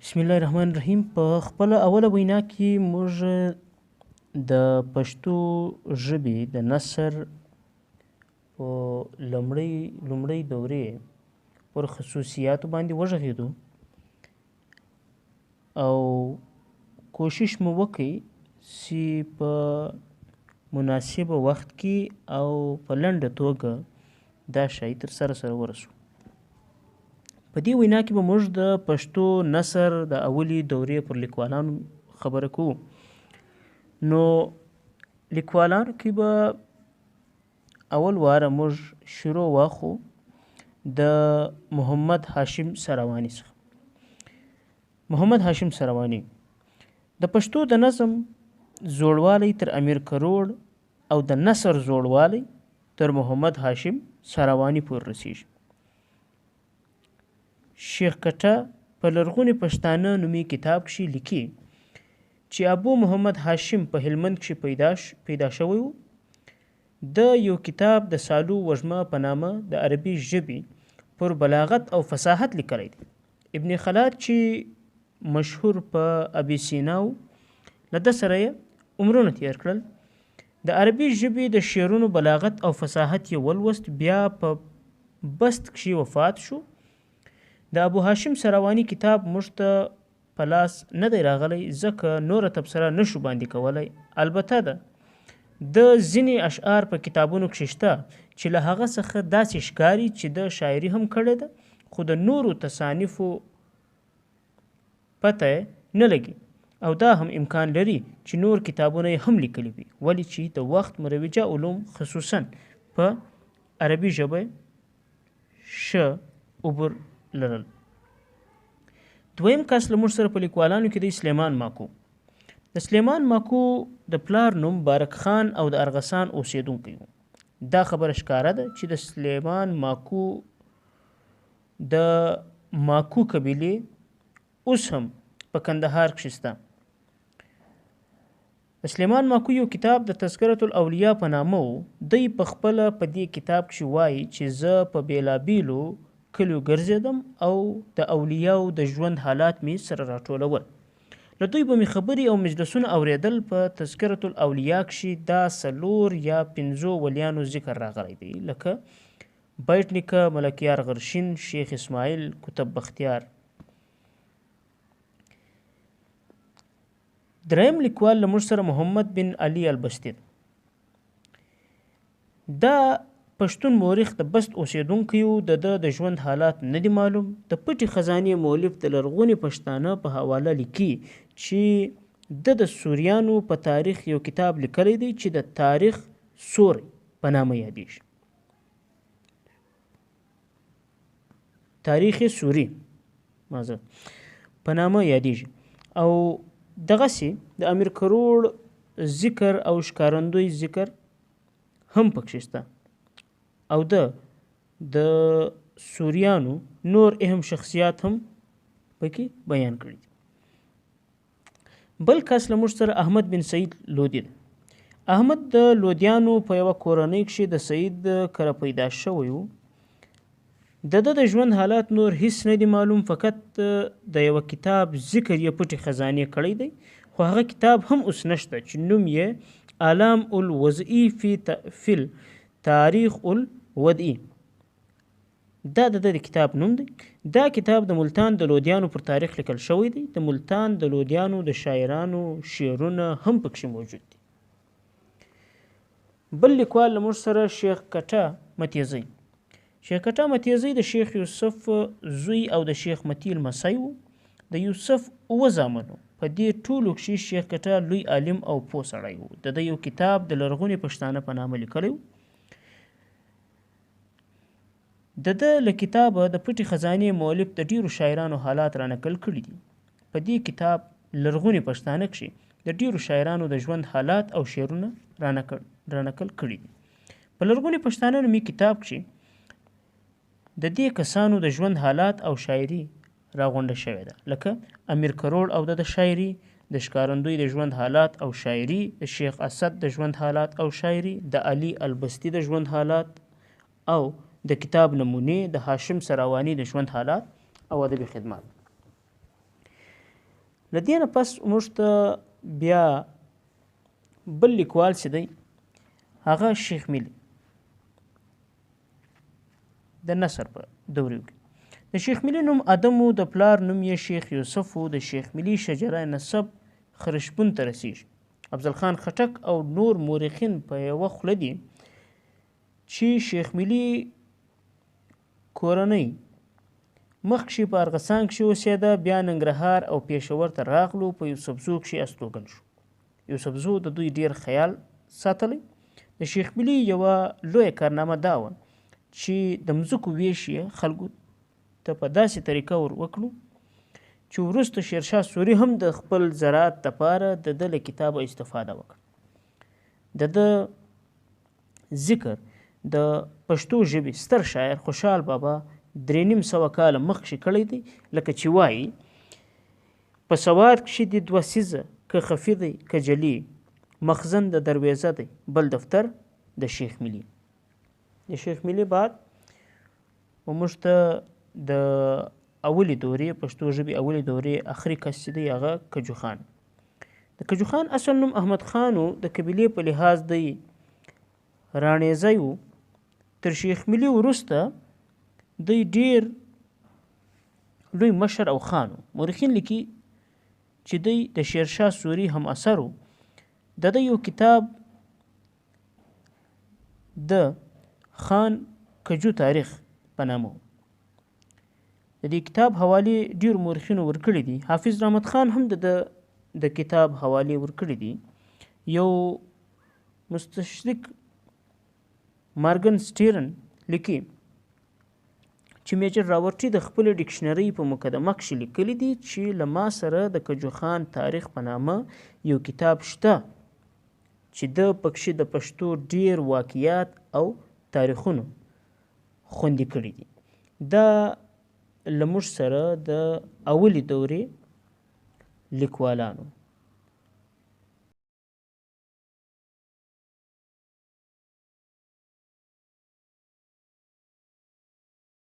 بسم الله الرحمن الرحیم. په خپله اوله وینا کې موږ د پښتو ژبې د نثر په لومړۍ دورې پر خصوصیاتو باندې وغږېدو او کوشش مو وکړ چې په مناسبه وخت کې او په لنډه توګه دا شی تر سره ورسو. په دې وینا کې به موږ د پښتو نثر د اولي دورې پر لیکوالانو خبره کوو. نو لیکوالانو کې به اول واره موږ شروع واخو د محمد هاشم سرواني څخه. محمد هاشم سرواني د پښتو د نظم زوړوالی تر امیر کروړ او د نثر زوړوالی تر محمد هاشم سرواني پورې رسیږي. شیخ کټه په لرغوني پښتانه نومي کتاب کښې لیکي چې ابو محمد هاشم په هلمند کښې پیدا شوی و. د یو کتاب د سالو وږمه په نامه د عربي ژبې پر بلاغت او فصاحت لیکلی دی. ابن خلاد چې مشهور په ابیسینا و، له ده سره یې عمرونه تیر کړل. د عربي ژبې د شعرونو بلاغت او فصاحت یې ولوست، بیا په بست کښې وفات شو. د ابو هاشم سرواني کتاب موږ ته په لاس نه دی راغلی، ځکه نوره تبصره نشو باندې کولی. البته ده د ځینې اشعار په کتابونو کښې شته چې له هغه څخه داسې ښکاري چې د شاعري هم کړې ده، خو د نورو تصانیفو پته نه لګي، او دا هم امکان لري چې نور کتابونه یې هم لیکلي وي، ولې چې د وخت مروجه علوم خصوصا په عربي ژبه ښه عبور لرل. دویم کس له موږ سره په لیکوالانو کې دی سلیمان ماکو. د سلیمان ماکو د پلار نوم بارک خان او د ارغسان اوسیدونکی و. دا خبره ښکاره ده چې د سلیمان ماکو د ماکو قبیلې اوس هم په کندهار کښې شته. د سلیمان ماکو یو کتاب د تذکرة الاولیاء په نامه و. دی په خپله په دې کتاب کښې وایي چې زه په بېلابېلو کلیو ګرځېدم او د اولیاو د ژوند حالات مې سره راټولول. له دوی به مې خبرې او مجلسونه اورېدل. په تذکرة الاولیاء کښې دا 4 یا 5 ولیانو ذکر راغلی دی، لکه بیت نیکه، ملکیار غرشین، شیخ اسماعیل، کتب بختیار. دریم لیکوال له موږ سره محمد بن علي البسطي دی. دا پښتون مورخ د بست اوسیدونکی و. د ده د ژوند حالات نه دي معلوم. د پټې خزانې مؤلف د لرغوني پښتانه په حواله لیکي چې د سوریانو په تاریخ یو کتاب لیکلی دی چې د تاریخ سوری په نامه یادیږي. تاریخ سوری په نامه یادیږي. او دغسې د امیر کروړ ذکر او ښکارندوی ذکر هم پکښې شته، او د سوریانو نور اهم شخصیات هم پکې بیان کړي دي. بل کس له موږ سره احمد بن سعید لودي دی. احمد د لودیانو په یوه کورنۍ کښې د سعید کره پیدا شوی و. د ده د ژوند حالات نور هیڅ نه دي معلوم، فقط د یوه کتاب ذکر یې پټې خزانې کړی دی، خو هغه کتاب هم اوس نشته چې نوم یې علام الوضعي فی تاریخ الودعي. دا د کتاب نوم دی. دا کتاب د ملتان د لودیانو پر تاریخ لیکل شوی دی. د ملتان د لودیانو د شاعرانو شعرونه هم پکښې موجود دي. بل لیکوال له موږ سره شیخ کټه متیزی. شیخ کټه متیزی د شیخ یوسف زوی او د شیخ متی لمسی و. د یوسف 7 زامنو. په دې ټولو کښې شیخ کټه لوی عالم او پوه سړی و. د یو کتاب د لرغوني پښتانه په نامه لیکلی و. د له کتابه د پټې خزانې مؤلف د ډیرو شاعرانو حالات رانقل کړي دي. په دې کتاب لرغوني پښتانه کښې د ډیرو شاعرانو د ژوند حالات او شعرونه رانقل کړي دي. په لرغوني پښتانه نومي کتاب کښې د دې کسانو د ژوند حالات او شاعري راغونډه شوې ده، لکه امیر کروړ او د شاعري، د ښکارندوی د ژوند حالات او شاعري، د شیخ اسد د ژوند حالات او شاعري، د علي البسطي د ژوند حالات او د کتاب نمونې، د هاشم سرواني د ژوند حالات او ادبي خدمات. له دې نه پس موږ ته بیا بل لیکوال چې دی هغه شیخ ملي د نصر په دوریو کې. د شیخ ملي نوم ادم و، د پلار نوم یې شیخ یوسف و. د شیخ ملي شجره نسب خرشبون ته رسیږي. افضل خان خټک او نور مورخین په یوه خوله دي چې شیخ ملي کورنۍ مخکې په ارغسان کښې اوسېده، بیا ننګرهار او پېښور ته راغلو، په یوسفزو کښې استوګن شو. یوسفزو د دوی ډېر خیال ساتلی. د شیخ ملي یوه لویه کارنامه دا وه چې د مځکو ویش یې خلکو ته په داسې طریقه ور وکړو چې وروسته شیرشاه سوري هم د خپل زراعت دپاره د ده له کتابه استفاده وکړه. د ده ذکر د پښتو ژبې ستر شاعر خوشحال بابا 350 کاله مخکې کړی دی، لکه چې وایي په سواد کښې دي 2 څیزه، که خفي دی که جلي، مخزن د درویزه دی بل دفتر د شیخ ملي. د شیخ ملي بعد موږ ته د اولې دورې پښتو ژبې اولې دورې اخري کس چې دی هغه کجو خان. د کجو خان اصل نوم احمد خان و. د قبیلې په لحاظ دی راڼیزی و. تر شیخ ملي وروسته دی ډیر لوی مشر او خان و. مورخین لیکي چې دی د شیرشاه سوري هم اثر و. د ده یو کتاب د خان کجو تاریخ په نامه و. د دې کتاب حوالې ډیرو مورخینو ورکړي دي. حافظ رحمت خان هم د کتاب حوالې ورکړي دي. یو مستشرق مارګن سټیرن لیکي چې میجر راورټي د خپل ډکشنرۍ په مقدمه کښې لیکلي دي چې له ما سره د کجو خان تاریخ په نامه یو کتاب شته چې ده پکښې د پښتو ډیر واقعیات او تاریخونه خوندي کړي دي. دا له موږ سره د اولې دورې لیکوالانو